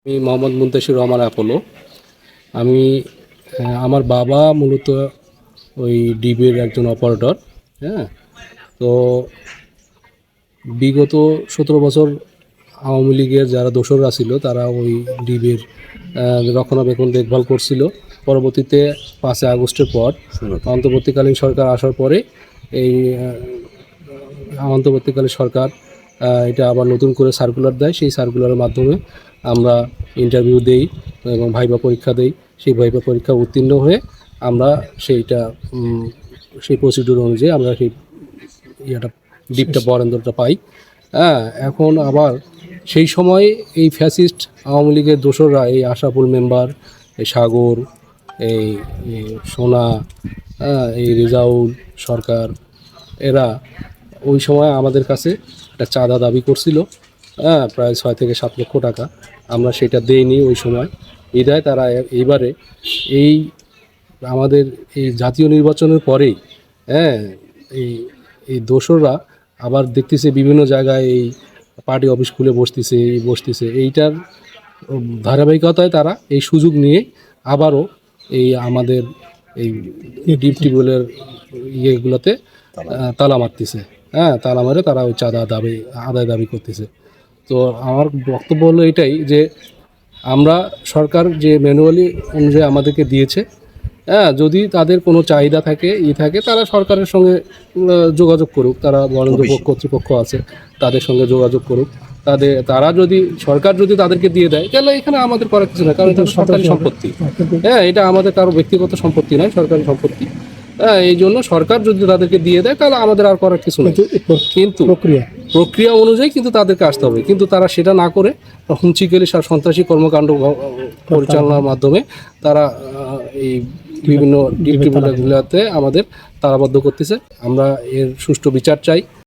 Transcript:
আমি মোহাম্মদ মুনতাসির রহমান অ্যাপোলো। আমি আমার বাবা মূলত ওই ডিবির একজন অপারেটর। হ্যাঁ, তো বিগত 17 বছর আওয়ামী লীগের যারা দোসররা ছিল তারা ওই ডিবির রক্ষণাবেক্ষণ দেখভাল করছিল। পরবর্তীতে 5ই আগস্টের পর অন্তর্বর্তীকালীন সরকার আসার পরে এই অন্তর্বর্তীকালীন সরকার এটা আবার নতুন করে সার্কুলার দেয়। সেই সার্কুলারের মাধ্যমে আমরা ইন্টারভিউ দেই এবং ভাইবা পরীক্ষা দেই। সেই ভাইবা পরীক্ষা উত্তীর্ণ হয়ে আমরা সেই প্রসিডিউর অনুযায়ী আমরা সেই ডিপটা বরেন্দ্রটা পাই। হ্যাঁ, এখন আবার সেই সময় এই ফ্যাসিস্ট আওয়ামী লীগের দোসররা, এই আশরাফুল মেম্বার, এই সাগর, এই সোনা, এই রেজাউল সরকার, এরা ওই সময় আমাদের কাছে একটা চাঁদা দাবি করছিল। প্রায় 6 থেকে 7 লক্ষ টাকা। আমরা সেটা দেইনি ওই সময়। বিধায় তারা এইবারে এই আমাদের এই জাতীয় নির্বাচনের পরেই এই এই দোসররা আবার দেখতেছে বিভিন্ন জায়গায় এই পার্টি অফিস খুলে বসতেছে। এইটার ধারাবাহিকতায় তারা এই সুযোগ নিয়ে আবারও এই আমাদের এই ডিপ টিউবওয়েলের ইয়েগুলোতে তালা মারতেছে। তালা মারে তারা ওই চাঁদা আদায় দাবি করতেছে। তো আমার বক্তব্য হলো এটাই যে আমরা সরকার যে ম্যানুয়ালি অনুযায়ী আমাদেরকে দিয়েছে, যদি তাদের কোনো চাহিদা থাকে তারা সরকারের সঙ্গে যোগাযোগ করুক। তারা বরেন্দ্র কর্তৃপক্ষ আছে, তাদের সঙ্গে যোগাযোগ করুক। তারা যদি সরকার যদি তাদেরকে দিয়ে দেয় তাহলে এখানে আমাদের করার কিছু না, কারণ এটা সরকারি সম্পত্তি। এটা আমাদের কারো ব্যক্তিগত সম্পত্তি নয়, সরকারি সম্পত্তি। এই জন্য সরকার যদি তাদেরকে দিয়ে দেয় তাহলে আমাদের আর করার কিছু নেই। কিন্তু প্রক্রিয়া অনুযায়ী কিন্তু তাদেরকে আসতে হবে। কিন্তু তারা সেটা না করে হুমচিকেলি সন্ত্রাসী কর্মকাণ্ড পরিচালনার মাধ্যমে তারা এই বিভিন্ন ডিস্ট্রিবিউটরগুলোতে আমাদের তালাবদ্ধ করতেছে। আমরা এর সুষ্ঠু বিচার চাই।